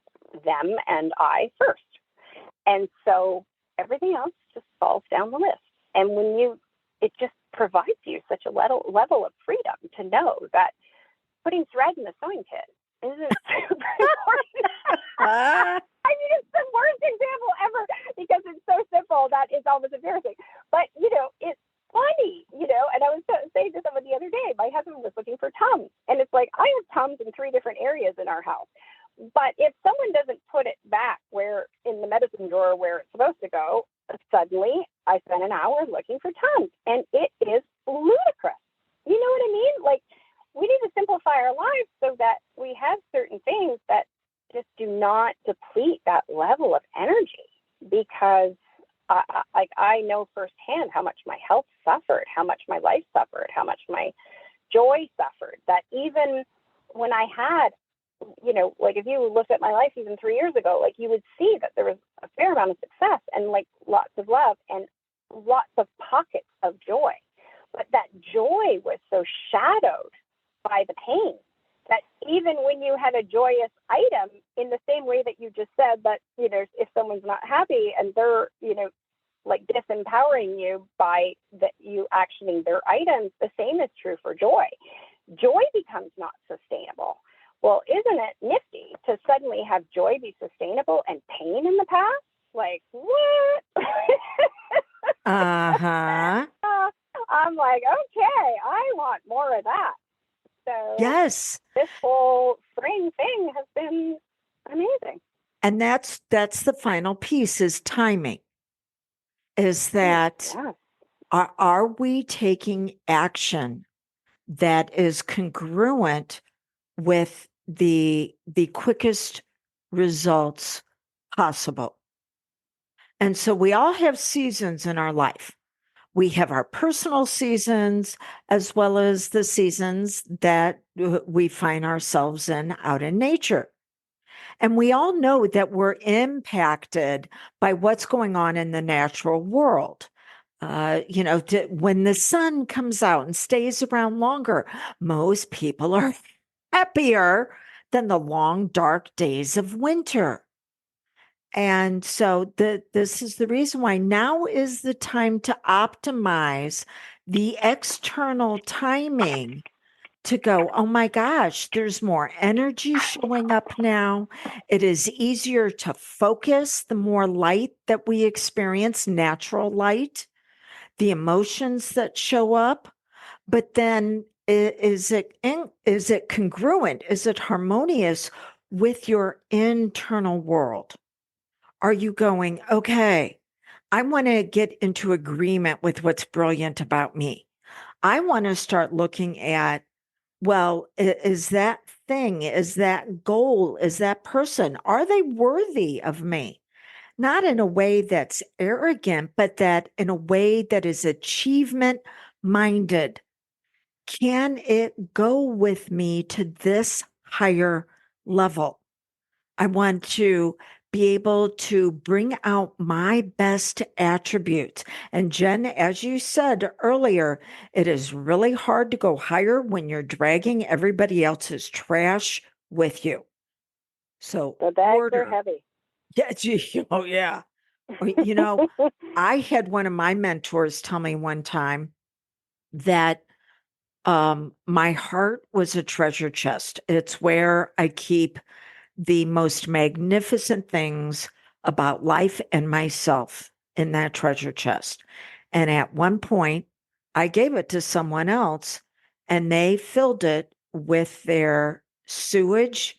them and I first. And so everything else just falls down the list. And it just provides you such a level of freedom to know that putting thread in the sewing kit isn't super important. I mean, it's the worst example ever because it's so simple that it's almost embarrassing. But, it's funny, and I was saying to someone the other day, my husband was looking for Tums. And it's like, I have Tums in 3 different areas in our house. But if someone doesn't put it back where in the medicine drawer where it's supposed to go, suddenly I spent an hour looking for Tums. And it is ludicrous. You know what I mean? Like, we need to simplify our lives so that we have certain things that just do not deplete that level of energy, because I know firsthand how much my health suffered, how much my life suffered, how much my joy suffered, that even when I had, like if you looked at my life even 3 years ago, like you would see that there was a fair amount of success and like lots of love and lots of pockets of joy. But that joy was so shadowed by the pain that even when you had a joyous item, in the same way that you just said that, if someone's not happy and they're, like disempowering you by you actioning their items, the same is true for joy. Joy becomes not sustainable. Well, isn't it nifty to suddenly have joy be sustainable and pain in the past? Like, what? Uh-huh. I'm like, okay, I want more of that. So Yes. this whole spring thing has been amazing. And that's the final piece, is timing. Is that Yeah. are we taking action that is congruent with the quickest results possible? And so we all have seasons in our life. We have our personal seasons as well as the seasons that we find ourselves in out in nature. And we all know that we're impacted by what's going on in the natural world. When the sun comes out and stays around longer, most people are happier than the long, dark days of winter. And so this is the reason why now is the time to optimize the external timing to go, oh my gosh, there's more energy showing up now. It is easier to focus the more light that we experience, natural light, the emotions that show up. But then is it congruent? Is it harmonious with your internal world? Are you going, okay, I want to get into agreement with what's brilliant about me. I want to start looking at, well, is that thing, is that goal, is that person, are they worthy of me? Not in a way that's arrogant, but that in a way that is achievement minded. Can it go with me to this higher level? I want to be able to bring out my best attributes. And Jen, as you said earlier, it is really hard to go higher when you're dragging everybody else's trash with you. So The bags are order. heavy. Yeah, oh yeah. I had one of my mentors tell me one time that my heart was a treasure chest. It's where I keep the most magnificent things about life and myself in that treasure chest. And at one point, I gave it to someone else and they filled it with their sewage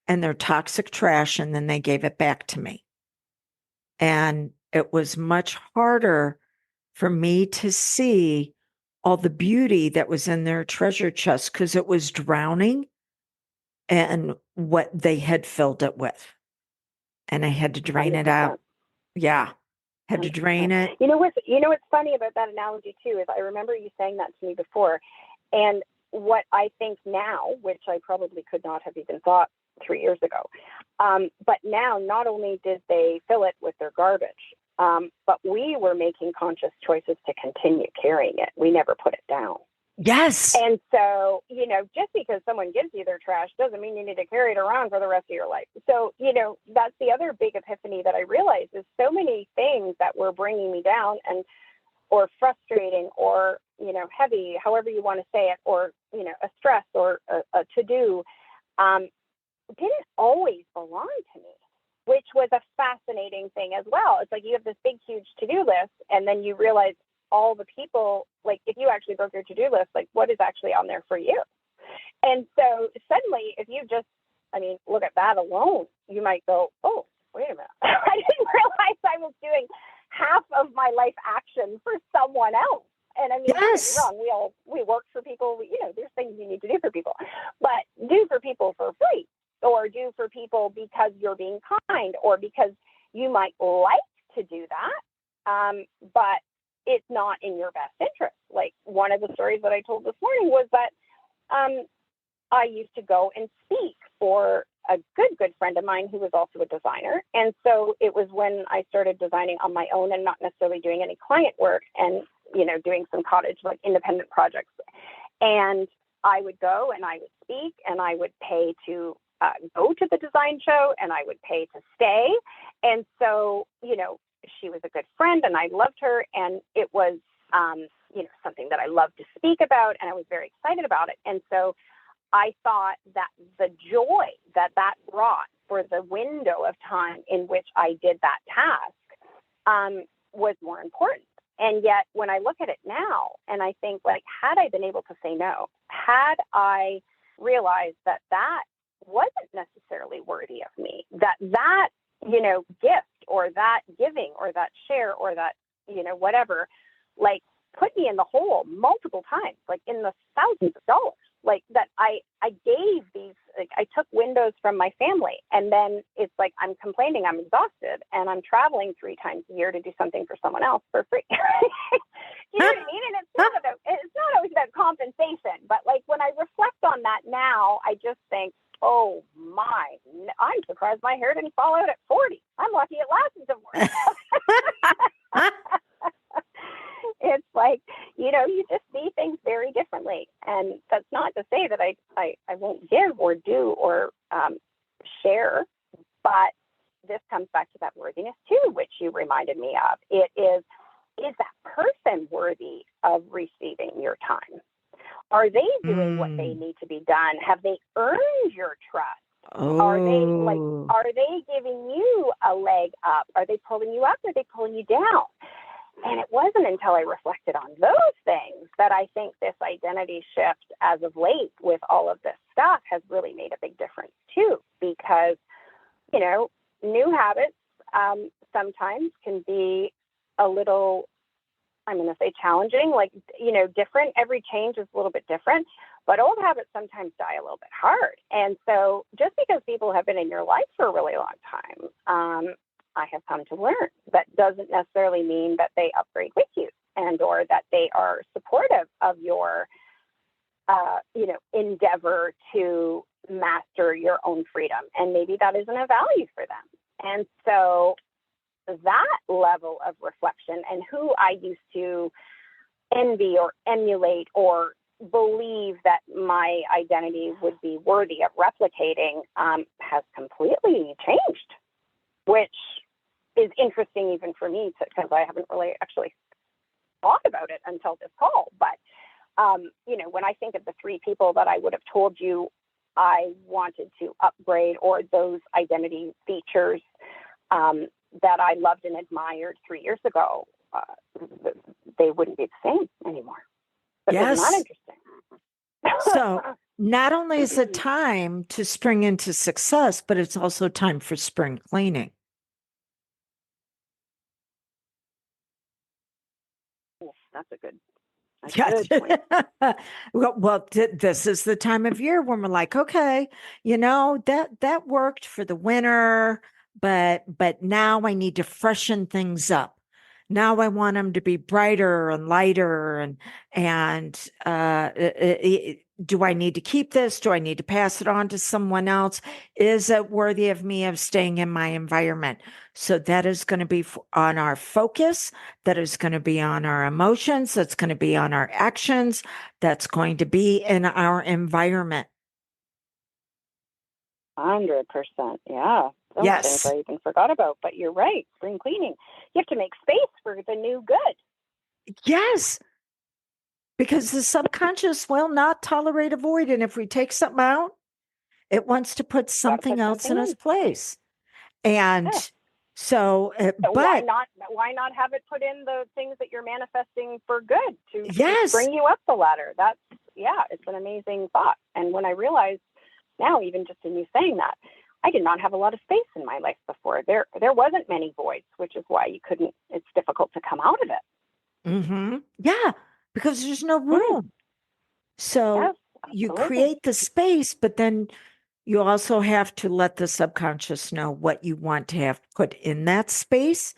and their toxic trash, and then they gave it back to me. And it was much harder for me to see all the beauty that was in their treasure chest because it was drowning and what they had filled it with. And I had to drain it 100%. out. Yeah. Had to 100%. drain it. What's funny about that analogy too is I remember you saying that to me before, and what I think now, which I probably could not have even thought 3 years ago, but now not only did they fill it with their garbage, but we were making conscious choices to continue carrying it. We never put it down. Yes. And so, just because someone gives you their trash doesn't mean you need to carry it around for the rest of your life. So, that's the other big epiphany that I realized is so many things that were bringing me down or frustrating or, heavy, however you want to say it, or, a stress or a to-do, didn't always belong to me, which was a fascinating thing as well. It's like you have this big, huge to-do list, and then you realize all the people, like if you actually broke your to-do list, like what is actually on there for you? And so suddenly, if you just, look at that alone, you might go, oh, wait a minute. I didn't realize I was doing half of my life action for someone else. And don't get me wrong, we work for people, there's things you need to do for people, but do for people for free, or do for people because you're being kind, or because you might like to do that, but it's not in your best interest. Like one of the stories that I told this morning was that I used to go and speak for a good friend of mine who was also a designer. And so it was when I started designing on my own and not necessarily doing any client work and, doing some cottage, like independent projects. And I would go and I would speak and I would pay to go to the design show and I would pay to stay. And so, she was a good friend and I loved her. And it was, something that I loved to speak about. And I was very excited about it. And so I thought that the joy that brought for the window of time in which I did that task was more important. And yet when I look at it now and I think, like, had I been able to say no, had I realized that wasn't necessarily worthy of me, that gift or that giving or that share or that, whatever, like put me in the hole multiple times, like in the thousands of dollars, like that I gave these, like I took windows from my family, and then it's like I'm complaining I'm exhausted and I'm traveling 3 times a year to do something for someone else for free. You know what I mean? And it's not always about compensation, but like when I reflect on that now, I just think, oh my, I'm surprised my hair didn't fall out at 40. I'm lucky it lasted some more. It's like, you just see things very differently. And that's not to say that I won't give or do or share, but this comes back to that worthiness too, which you reminded me of. It is that person worthy of receiving your time? Are they doing what they need to be done? Have they earned your trust? Oh. Are they giving you a leg up? Are they pulling you up? Or are they pulling you down? And it wasn't until I reflected on those things that I think this identity shift as of late with all of this stuff has really made a big difference too, because, new habits sometimes can be a little, I'm going to say challenging, like, different. Every change is a little bit different, but old habits sometimes die a little bit hard. And so just because people have been in your life for a really long time, I have come to learn that doesn't necessarily mean that they upgrade with you and or that they are supportive of your, endeavor to master your own freedom. And maybe that isn't a value for them. And so that level of reflection and who I used to envy or emulate or believe that my identity would be worthy of replicating has completely changed, which is interesting even for me because I haven't really actually thought about it until this call. But, when I think of the 3 people that I would have told you I wanted to upgrade, or those identity features that I loved and admired 3 years ago, they wouldn't be the same anymore. But Yes. Isn't that interesting? So not only is it time to spring into success, but it's also time for spring cleaning. That's a good Yes. point. This is the time of year when we're like, okay, that worked for the winter, but now I need to freshen things up. Now I want them to be brighter and lighter, and do I need to keep this? Do I need to pass it on to someone else? Is it worthy of me of staying in my environment? So that is going to be on our focus. That is going to be on our emotions. That's going to be on our actions. That's going to be in our environment. 100%. Yeah. Those Yes. things I even forgot about, but you're right. Spring cleaning. You have to make space for the new good. Yes. Because the subconscious will not tolerate a void. And if we take something out, it wants to put something else in its place. And so, why not have it put in the things that you're manifesting for good to bring you up the ladder? It's an amazing thought. And when I realized now, even just in you saying that, I did not have a lot of space in my life before. There wasn't many voids, which is why it's difficult to come out of it. Mm-hmm. Yeah, because there's no room. So you create the space, but then you also have to let the subconscious know what you want to have put in that space,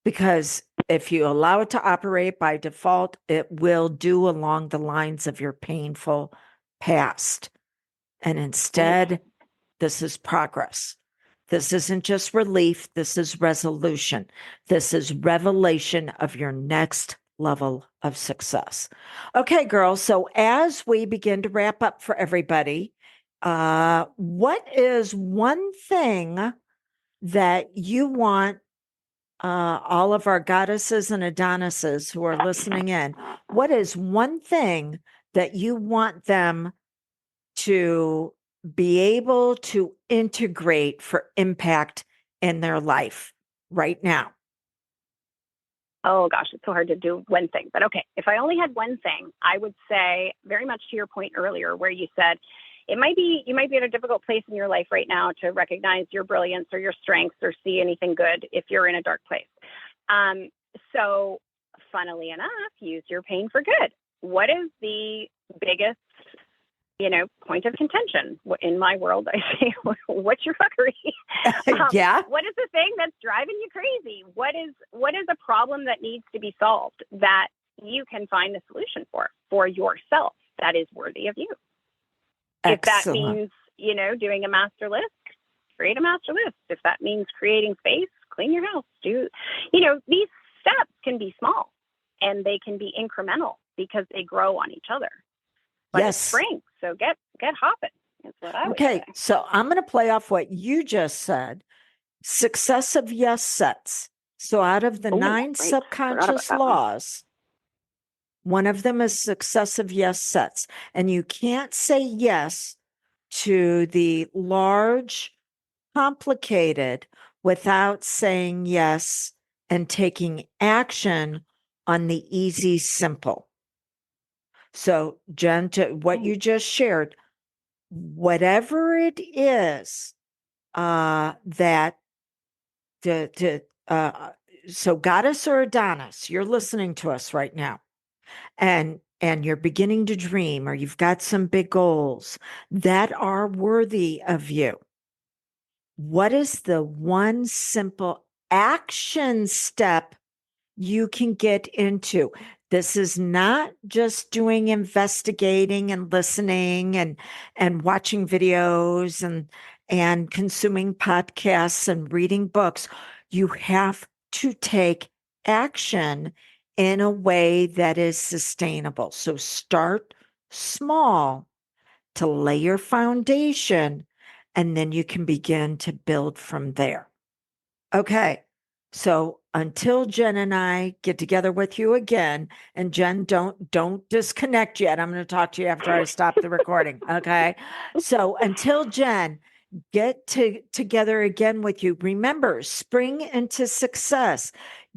because if you allow it to operate by default, it will do along the lines of your painful past. And instead, this is progress. This isn't just relief. This is resolution. This is revelation of your next level of success. Okay, girls. So as we begin to wrap up for everybody, what is one thing that you want all of our goddesses and Adonises who are listening in? What is one thing that you want them to be able to integrate for impact in their life right now? Oh gosh, it's so hard to do one thing. But okay, if I only had one thing, I would say, very much to your point earlier where you said you might be in a difficult place in your life right now to recognize your brilliance or your strengths or see anything good if you're in a dark place. So funnily enough, use your pain for good. What is the biggest point of contention in my world? I say, what's your fuckery? What is the thing that's driving you crazy? What is a problem that needs to be solved that you can find the solution for yourself that is worthy of you? Excellent. If that means, doing a master list, create a master list. If that means creating space, clean your house. These steps can be small and they can be incremental because they grow on each other. But it's spring, so get hopping. That's what I would say. So I'm going to play off what you just said. Successive yes sets. So out of the 9 subconscious laws, one of them is successive yes sets. And you can't say yes to the large, complicated without saying yes and taking action on the easy, simple. So, Jen, to what you just shared, whatever it is so goddess or Adonis, you're listening to us right now, and you're beginning to dream, or you've got some big goals that are worthy of you. What is the one simple action step you can get into? This is not just doing investigating and listening and watching videos and consuming podcasts and reading books. You have to take action in a way that is sustainable. So start small to lay your foundation, and then you can begin to build from there. Okay. So until Jen and I get together with you again, and Jen, don't disconnect yet. I'm going to talk to you after I stop the recording. Okay. So until Jen together again with you, remember, spring into success.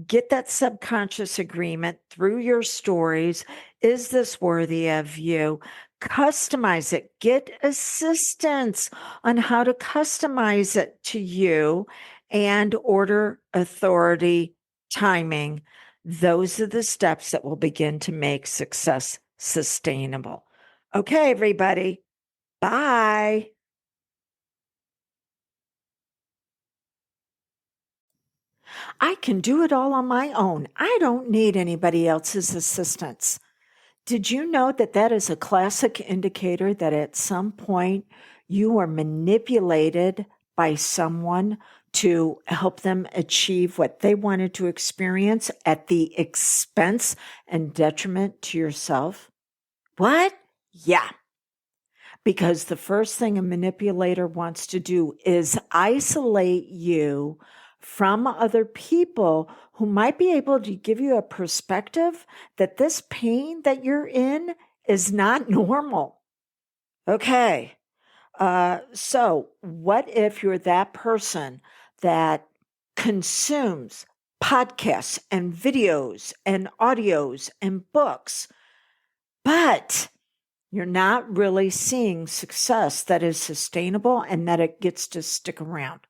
Get that subconscious agreement through your stories. Is this worthy of you? Customize it. Get assistance on how to customize it to you, and order, authority, timing. Those are the steps that will begin to make success sustainable. Okay, everybody. Bye. I can do it all on my own. I don't need anybody else's assistance. Did you know that that is a classic indicator that at some point you were manipulated by someone to help them achieve what they wanted to experience at the expense and detriment to yourself? What? Yeah. Because the first thing a manipulator wants to do is isolate you from other people who might be able to give you a perspective that this pain that you're in is not normal. Okay. So what if you're that person that consumes podcasts and videos and audios and books, but you're not really seeing success that is sustainable and that it gets to stick around?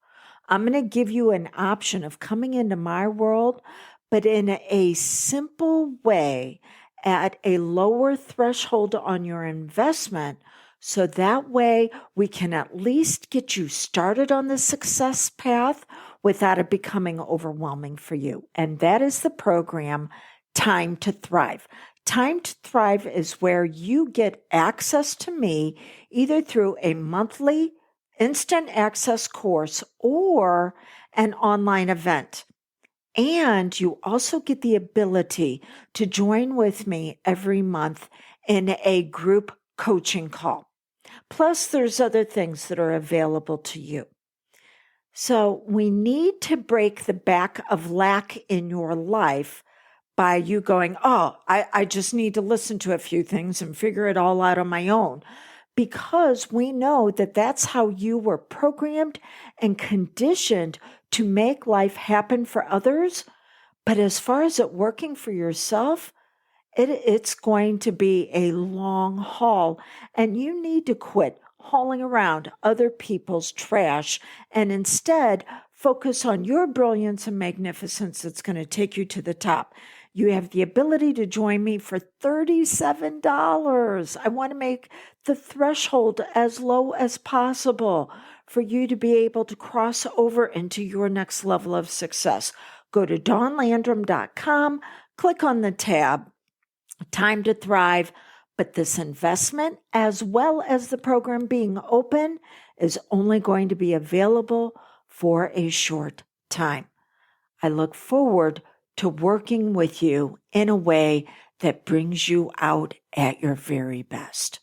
I'm going to give you an option of coming into my world, but in a simple way at a lower threshold on your investment. So that way we can at least get you started on the success path without it becoming overwhelming for you. And that is the program Time to Thrive. Time to Thrive is where you get access to me either through a monthly instant access course or an online event. And you also get the ability to join with me every month in a group coaching call. Plus, there's other things that are available to you. So we need to break the back of lack in your life by you going, oh, I just need to listen to a few things and figure it all out on my own. Because we know that that's how you were programmed and conditioned to make life happen for others. But as far as it working for yourself, it's going to be a long haul, and you need to quit hauling around other people's trash and instead focus on your brilliance and magnificence that's going to take you to the top. You have the ability to join me for $37. I want to make the threshold as low as possible for you to be able to cross over into your next level of success. Go to dawnlandrum.com, click on the tab Time to Thrive. But this investment, as well as the program being open, is only going to be available for a short time. I look forward to working with you in a way that brings you out at your very best.